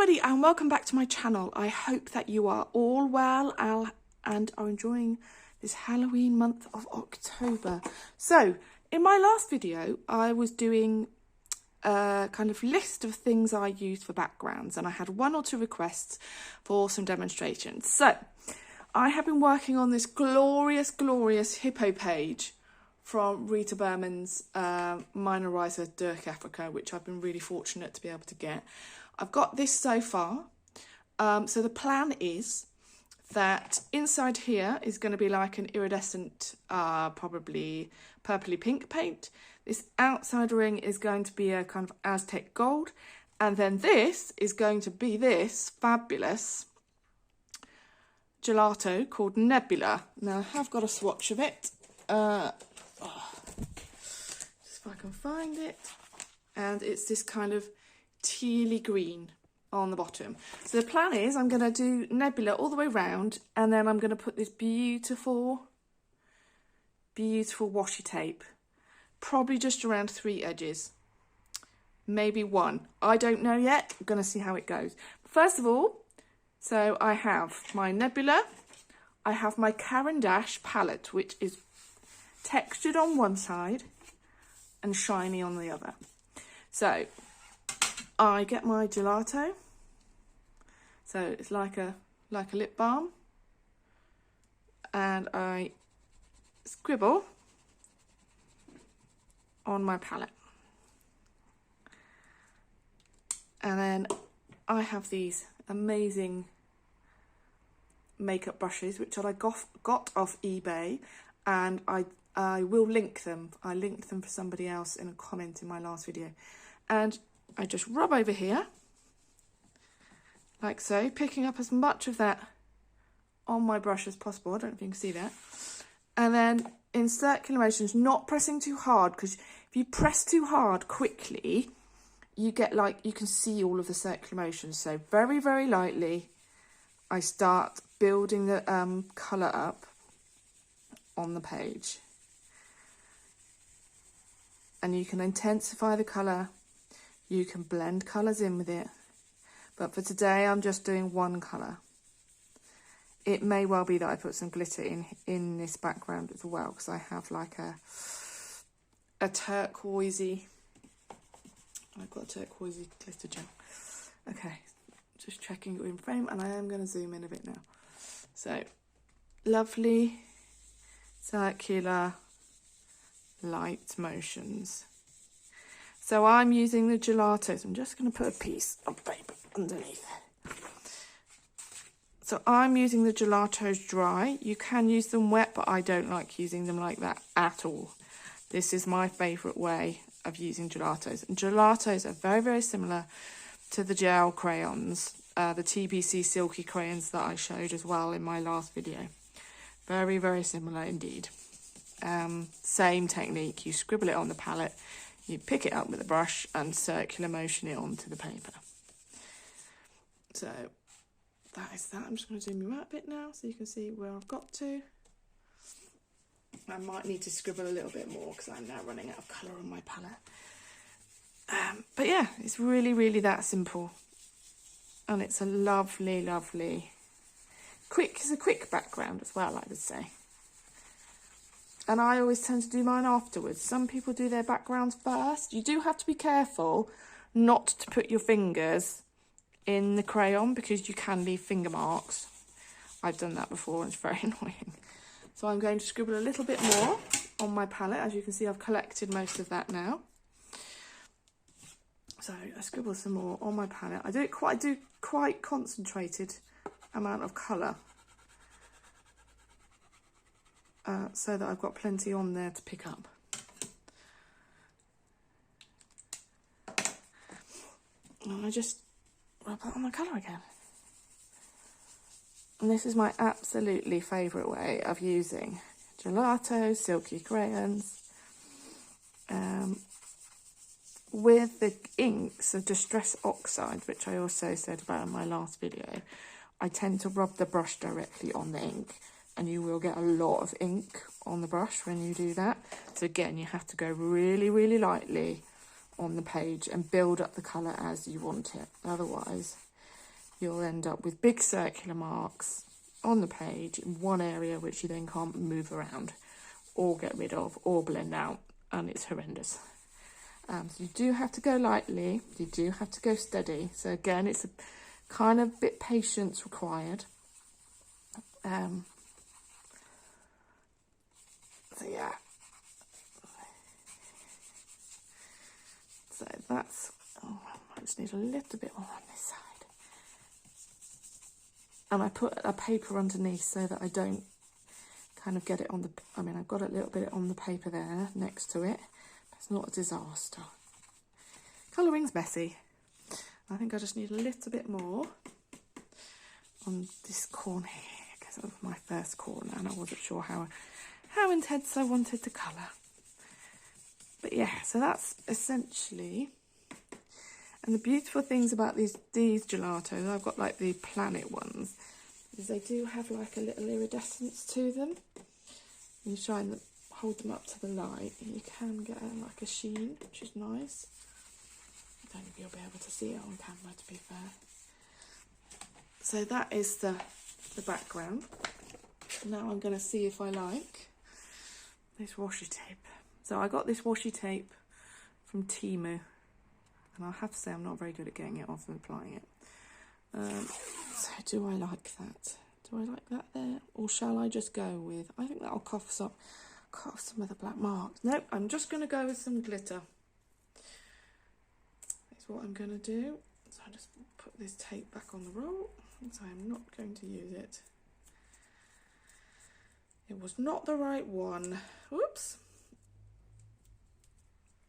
everybody and welcome back to my channel. I hope that you are all well and are enjoying this Halloween month of October. So in my last video I was doing a kind of list of things I used for backgrounds, and I had 1 or 2 requests for some demonstrations. So I have been working on this glorious hippo page from Rita Berman's Meine, Reise, Durch, Afrika, which I've been really fortunate to be able to get. I've got this so far. So the plan is that inside here is going to be like an iridescent, probably purpley pink paint. This outside ring is going to be a kind of Aztec gold. And then this is going to be this fabulous gelato called Nebula. Now I have got a swatch of it. Just if I can find it. And it's this kind of tealy green on the bottom. So the plan is I'm going to do Nebula all the way round, and then I'm going to put this beautiful washi tape, probably just around 3 edges, maybe 1. I don't know yet. I'm going to see how it goes. First of all, so I have my Nebula, I have my Caran d'Ache palette, which is textured on one side and shiny on the other. So I get my gelato, so it's like a lip balm, and I scribble on my palette, and then I have these amazing makeup brushes which I got off eBay, and I will link them. I linked them for somebody else in a comment in my last video, and I just rub over here, like so, picking up as much of that on my brush as possible. I don't know if you can see that. And then in circular motions, not pressing too hard, because if you press too hard quickly, you get you can see all of the circular motions. So very, very lightly, I start building the colour up on the page. And you can intensify the colour. You can blend colours in with it, but for today I'm just doing one colour. It may well be that I put some glitter in this background as well, because I have like a turquoisey, I've got a turquoisey glitter gel. Okay, just checking you're in frame, and I am going to zoom in a bit now. So, lovely circular light motions. So I'm using the gelatos. I'm just going to put a piece of paper underneath. So I'm using the gelatos dry. You can use them wet, but I don't like using them like that at all. This is my favourite way of using gelatos. And gelatos are very, very similar to the gel crayons, the TBC silky crayons that I showed as well in my last video. Very, very similar indeed. Same technique. You scribble it on the palette. You pick it up with a brush and circular motion it onto the paper. So that is that. I'm just going to zoom you out a bit now so you can see where I've got to. I might need to scribble a little bit more because I'm now running out of colour on my palette. But yeah, it's really, really that simple. And it's a lovely, it's a quick background as well, I would say. And I always tend to do mine afterwards. Some people do their backgrounds first. You do have to be careful not to put your fingers in the crayon, because you can leave finger marks. I've done that before and it's very annoying. So I'm going to scribble a little bit more on my palette. As you can see, I've collected most of that now. So I scribble some more on my palette. I do quite concentrated amount of colour. So that I've got plenty on there to pick up. And I just rub that on my colour again. And this is my absolutely favourite way of using gelato, silky crayons. With the inks of Distress Oxide, which I also said about in my last video, I tend to rub the brush directly on the ink. And you will get a lot of ink on the brush when you do that. So again, you have to go really, really lightly on the page and build up the colour as you want it. Otherwise, you'll end up with big circular marks on the page in one area which you then can't move around or get rid of or blend out, and it's horrendous. So you do have to go lightly, you do have to go steady. So again, it's a kind of bit patience required. So yeah. So that's, I just need a little bit more on this side. And I put a paper underneath so that I don't kind of get it on the, I mean, I've got a little bit on the paper there next to it. It's not a disaster. Colouring's messy. I think I just need a little bit more on this corner here because it was my first corner and I wasn't sure how intense I wanted to colour. But yeah, so that's essentially. And the beautiful things about these gelatos, I've got like the planet ones, is they do have like a little iridescence to them. When you try and hold them up to the light, you can get like a sheen, which is nice. I don't know if you'll be able to see it on camera, to be fair. So that is the background. Now I'm going to see if I like this washi tape. So I got this washi tape from Temu, and I have to say I'm not very good at getting it off and applying it. So do I like that? Do I like that there? Or shall I just go with, I think that'll cough some of the black marks. Nope, I'm just going to go with some glitter. That's what I'm going to do. So I just put this tape back on the roll. So I'm not going to use it. It was not the right one. Whoops.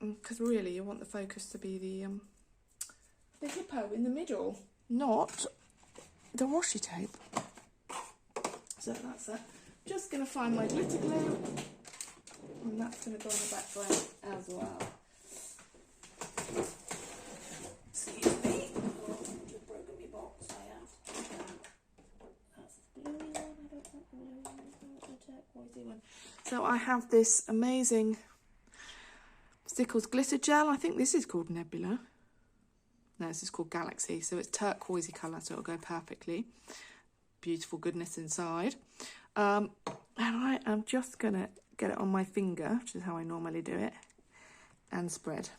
Because really you want the focus to be the hippo in the middle, not the washi tape. So that's it. Just going to find my glitter glue, and that's going to go in the background as well. Excuse me. Oh, I've just broken my box. I have. That's the bluey one. I don't want the blue one. I want the turquoisey one. So I have this amazing Stickles glitter gel. I think this is called Nebula. No, this is called Galaxy. So it's turquoisey colour, so it'll go perfectly. Beautiful goodness inside. And I am just going to get it on my finger, which is how I normally do it, and spread.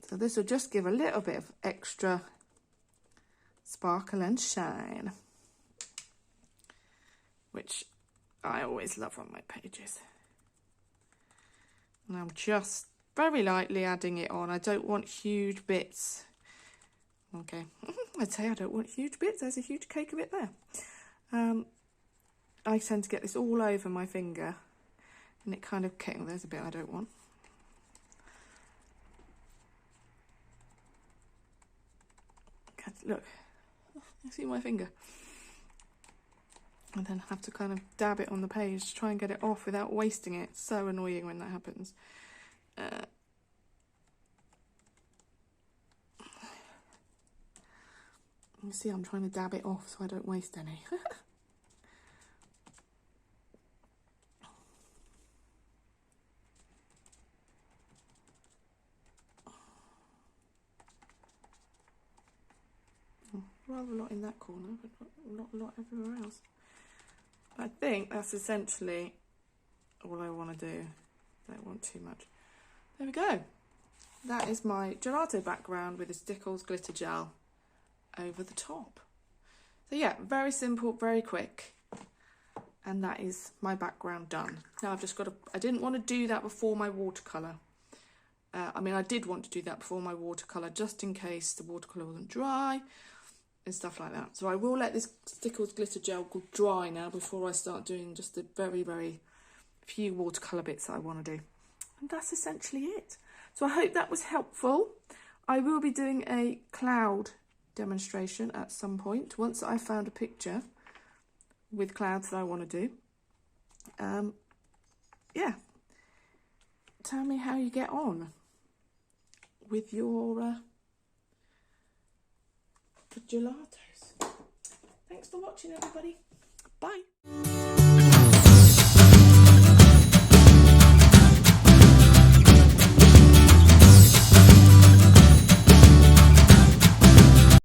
So this will just give a little bit of extra sparkle and shine, which I always love on my pages. And I'm just very lightly adding it on. I don't want huge bits. Okay, I'd say I don't want huge bits. There's a huge cake of it there. I tend to get this all over my finger, and it kind of, okay, well, there's a bit I don't want. Look, you see my finger? And then have to kind of dab it on the page to try and get it off without wasting it. It's so annoying when that happens. You see, I'm trying to dab it off so I don't waste any. Rather a lot in that corner, but not a lot everywhere else. I think that's essentially all I want to do. Don't want too much. There we go. That is my gelato background with the Stickles glitter gel over the top. So yeah, very simple, very quick. And that is my background done. Now I've just got to, I didn't want to do that before my watercolour. I mean, I did want to do that before my watercolour, just in case the watercolour wasn't dry and stuff like that. So I will let this Stickles glitter gel dry now before I start doing just the very, very few watercolour bits that I want to do. And that's essentially it. So I hope that was helpful. I will be doing a cloud demonstration at some point once I found a picture with clouds that I want to do. Yeah, tell me how you get on with your gelatos. Thanks for watching, everybody. Bye.